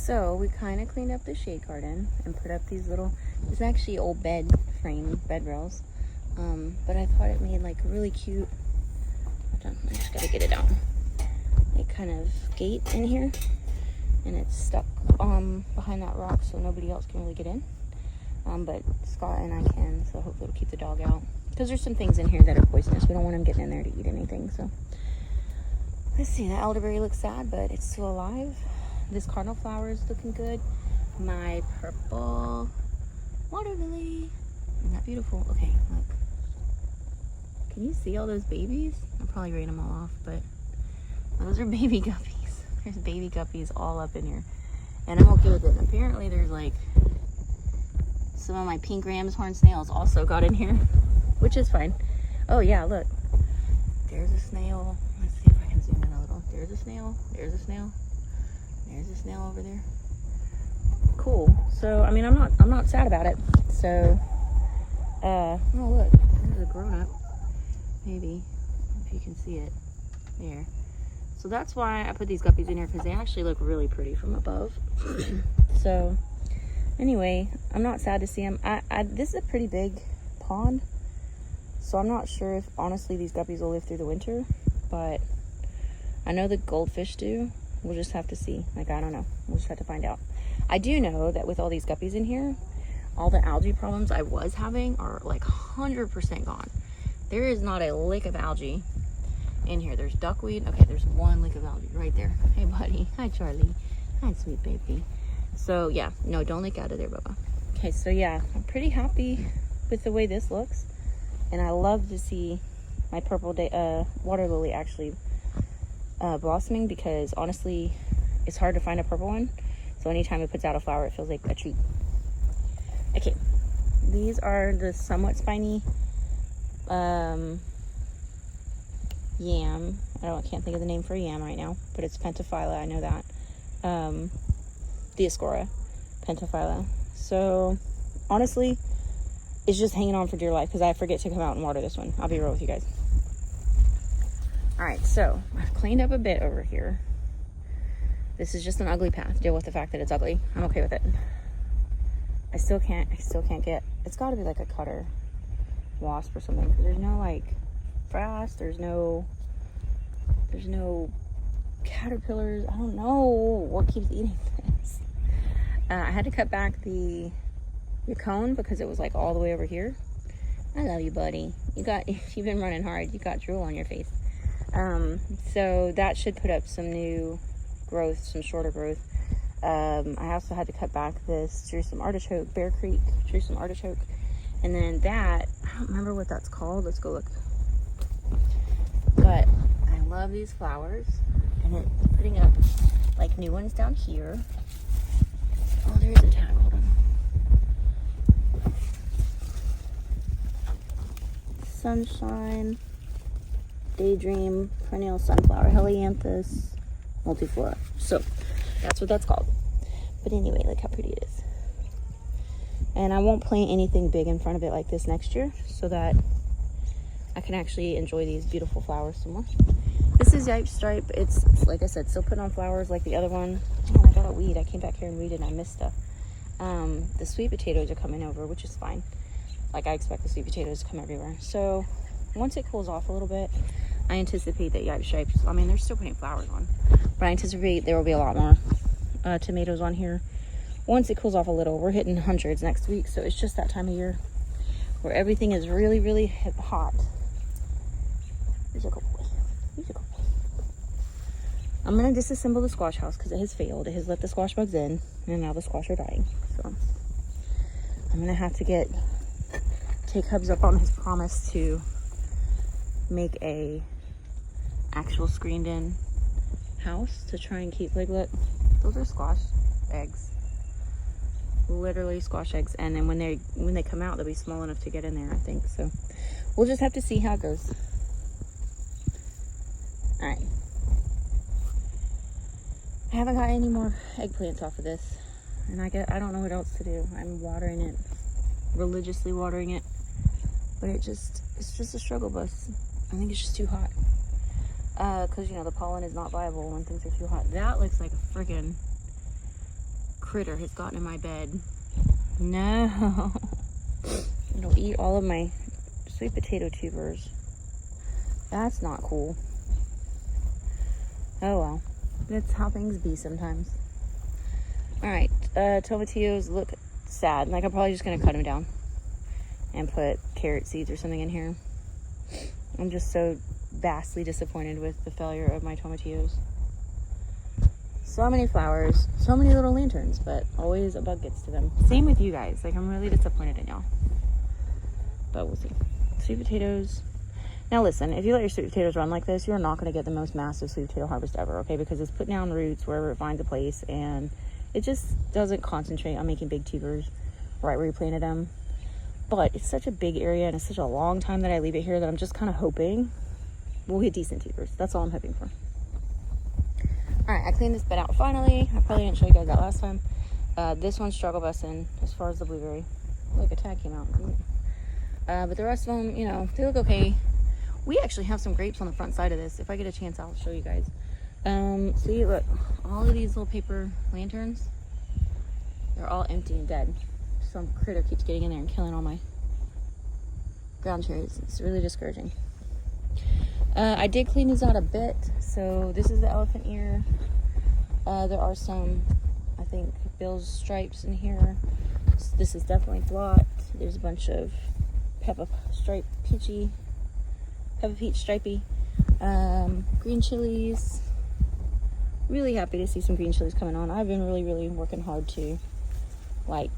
So we kind of cleaned up the shade garden and put up these little, it's actually old bed rails. But I thought it made like a really cute, I just gotta get it out, like kind of gate in here, and it's stuck behind that rock so nobody else can really get in. But Scott and I can, so hopefully it'll keep the dog out, because there's some things in here that are poisonous. We don't want him getting in there to eat anything. So let's see, that elderberry looks sad, but it's still alive. This cardinal flower is looking good. My purple water lily, isn't that beautiful? Okay, look, can you see all those babies? I'll probably rain them all off, but those are baby guppies. There's baby guppies all up in here, and I'm okay with it. And apparently there's like some of my pink ram's horn snails also got in here, which is fine. Oh yeah, look, there's a snail. Let's see if I can zoom in a little. There's a snail, there's a snail, there's a snail over there. Cool. So I mean, I'm not sad about it. So oh look, there's a grown-up. Maybe if you can see it there. So that's why I put these guppies in here, because they actually look really pretty from above. So anyway, I'm not sad to see them. This is a pretty big pond, so I'm not sure if honestly these guppies will live through the winter, but I know the goldfish do. We'll just have to see. Like, I don't know, we'll just have to find out. I do know that with all these guppies in here, all the algae problems I was having are like 100% gone. There is not a lick of algae in here. There's duckweed. Okay, there's one lick of algae right there. Hey buddy, hi Charlie, hi sweet baby. So yeah, no, don't leak out of there, Bubba. Okay, so yeah, I'm pretty happy with the way this looks, and I love to see my purple water lily actually blossoming, because honestly it's hard to find a purple one, so anytime it puts out a flower it feels like a treat. Okay, these are the somewhat spiny yam. I can't think of the name for yam right now, but it's Pentaphylla, I know that. Dioscora Pentaphylla. So honestly, it's just hanging on for dear life, because I forget to come out and water this one. I'll be real with you guys. All right, so I've cleaned up a bit over here. This is just an ugly path. Deal with the fact that it's ugly. I'm okay with it. I still can't get, it's got to be like a cutter wasp or something, because there's no like frass, there's no caterpillars. I don't know what keeps eating this. I had to cut back the cone because it was like all the way over here. I love you, buddy. You've been running hard. You got drool on your face. So that should put up some new growth, some shorter growth. I also had to cut back this Jerusalem artichoke, Bear Creek Jerusalem artichoke. And then that, I don't remember what that's called. Let's go look. But I love these flowers, and it's putting up like new ones down here. Oh, there's a tag. Hold on. Sunshine, Daydream, Perennial Sunflower, Helianthus multiflora. So that's what that's called. But anyway, look how pretty it is. And I won't plant anything big in front of it like this next year, so that I can actually enjoy these beautiful flowers some more. This is Yipe Stripe. It's like I said, still putting on flowers like the other one. Man, I got a weed. I came back here and weeded and I missed stuff. The sweet potatoes are coming over, which is fine. Like, I expect the sweet potatoes to come everywhere. So once it cools off a little bit, I anticipate that Yipe Stripe, I mean, they're still putting flowers on, but I anticipate there will be a lot more tomatoes on here once it cools off a little. We're hitting hundreds next week, so it's just that time of year where everything is really, really hot. Here's a good boy. Here's a good boy. I'm going to disassemble the squash house because it has failed. It has let the squash bugs in, and now the squash are dying. So I'm going to have to take Hubs up on his promise to make a actual screened in house to try and keep, like, look, those are squash eggs. Literally squash eggs. And then when they come out, they'll be small enough to get in there, I think. So we'll just have to see how it goes. All right. I haven't got any more eggplants off of this, and I don't know what else to do. I'm watering it, religiously watering it, but it's just a struggle bus. I think it's just too hot. Because, you know, the pollen is not viable when things are too hot. That looks like a friggin' critter has gotten in my bed. No. It'll eat all of my sweet potato tubers. That's not cool. Oh well. That's how things be sometimes. Alright, tomatillos look sad. Like, I'm probably just going to cut them down and put carrot seeds or something in here. I'm just so vastly disappointed with the failure of my tomatillos. So many flowers, so many little lanterns, but always a bug gets to them. Same with you guys. Like, I'm really disappointed in y'all. But we'll see. Sweet potatoes. Now listen, if you let your sweet potatoes run like this, you're not going to get the most massive sweet potato harvest ever, okay? Because it's putting down roots wherever it finds a place, and it just doesn't concentrate on making big tubers right where you planted them. But it's such a big area, and it's such a long time that I leave it here that I'm just kind of hoping we'll get decent tubers. That's all I'm hoping for. Alright, I cleaned this bed out finally. I probably didn't show you guys that last time. This one's struggle busting as far as the blueberry. Look, a tag came out. But the rest of them, you know, they look okay. We actually have some grapes on the front side of this. If I get a chance, I'll show you guys. See, look, all of these little paper lanterns, they're all empty and dead. Some critter keeps getting in there and killing all my ground cherries. It's really discouraging. I did clean these out a bit. So this is the elephant ear. There are some, I think, Bill's stripes in here. This is definitely blot. There's a bunch of pepper peach stripey. Green chilies. Really happy to see some green chilies coming on. I've been really working hard to like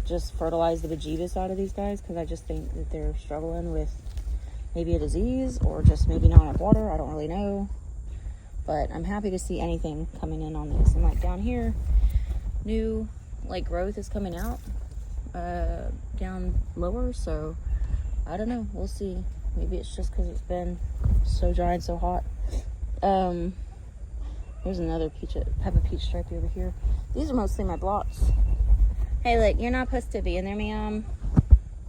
just fertilize the bejeebus out of these guys, because I just think that they're struggling with maybe a disease or just maybe not enough water. I don't really know, but I'm happy to see anything coming in on this. And like down here, new like growth is coming out down lower, so I don't know, we'll see. Maybe it's just because it's been so dry and so hot. There's another pepper peach stripey over here. These are mostly my blots. Hey, look, you're not supposed to be in there, ma'am.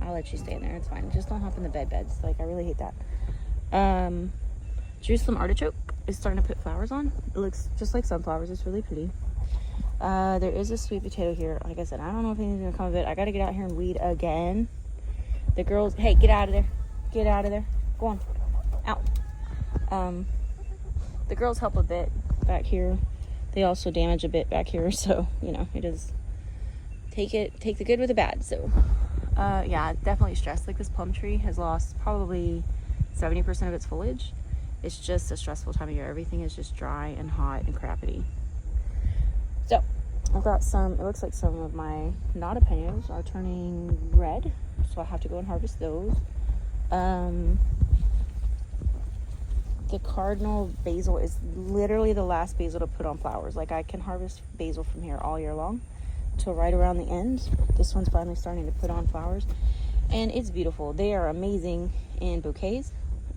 I'll let you stay in there, it's fine. Just don't hop in the beds. Like, I really hate that. Jerusalem artichoke is starting to put flowers on. It looks just like sunflowers. It's really pretty. There is a sweet potato here. Like I said, I don't know if anything's gonna come of it. I gotta get out here and weed again. The girls, hey, get out of there. Get out of there. Go on. Out. The girls help a bit back here. They also damage a bit back here. So, you know, it is, take the good with the bad. So, yeah, definitely stressed. Like, this plum tree has lost probably 70% of its foliage. It's just a stressful time of year. Everything is just dry and hot and crappity. So, I've got some, it looks like some of my jalapenos are turning red. So I have to go and harvest those. The cardinal basil is literally the last basil to put on flowers. Like, I can harvest basil from here all year long till right around the end. This one's finally starting to put on flowers, and it's beautiful. They are amazing in bouquets,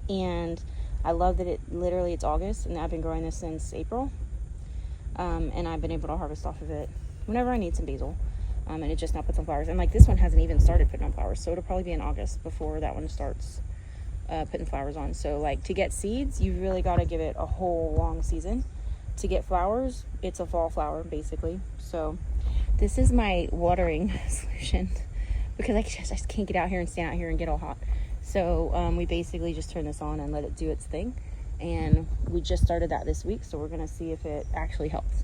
and I love that it's August, and I've been growing this since April, and I've been able to harvest off of it whenever I need some basil, and it just now puts on flowers. And like, this one hasn't even started putting on flowers, so it'll probably be in August before that one starts putting flowers on. So like, to get seeds, you really got to give it a whole long season. To get flowers, it's a fall flower basically. So this is my watering solution, because I just can't get out here and stand out here and get all hot. So we basically just turn this on and let it do its thing, and we just started that this week, so we're gonna see if it actually helps.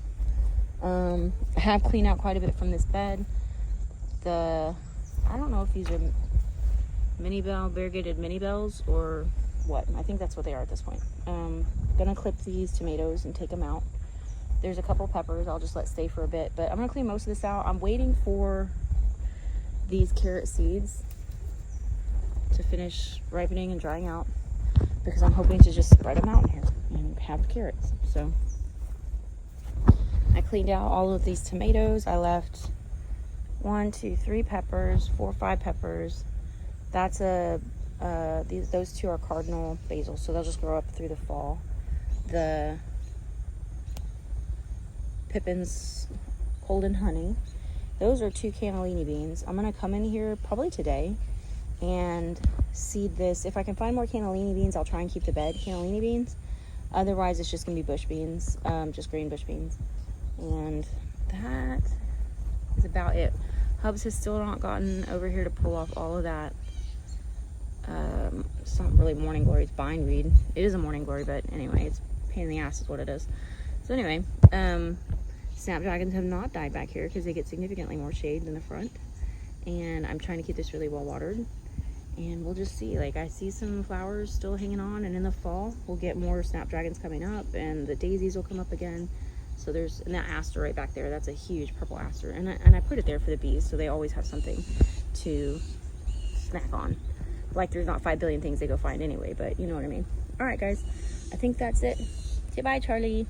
I have cleaned out quite a bit from this bed. I don't know if these are variegated mini bells or what. I think that's what they are at this point. Gonna clip these tomatoes and take them out. There's a couple peppers I'll just let stay for a bit, but I'm gonna clean most of this out. I'm waiting for these carrot seeds to finish ripening and drying out, because I'm hoping to just spread them out in here and have carrots. So I cleaned out all of these tomatoes. I left 1, 2, 3 peppers, 4, 5 peppers. That's those two are cardinal basil, so they'll just grow up through the fall. The Pippin's Golden Honey, those are 2 cannellini beans. I'm gonna come in here probably today and seed this. If I can find more cannellini beans, I'll try and keep the bed cannellini beans. Otherwise, it's just gonna be bush beans, just green bush beans. And that about it. Hubs has still not gotten over here to pull off all of that. It's not really morning glory, it's bindweed. It is a morning glory, but anyway, it's a pain in the ass is what it is. So anyway, snapdragons have not died back here because they get significantly more shade than the front. And I'm trying to keep this really well watered. And we'll just see. Like, I see some flowers still hanging on, and in the fall we'll get more snapdragons coming up, and the daisies will come up again. So there's, and that aster right back there, that's a huge purple aster, and I put it there for the bees, so they always have something to snack on. Like, there's not 5 billion things they go find anyway, but you know what I mean. All right, guys, I think that's it. Say bye, Charlie.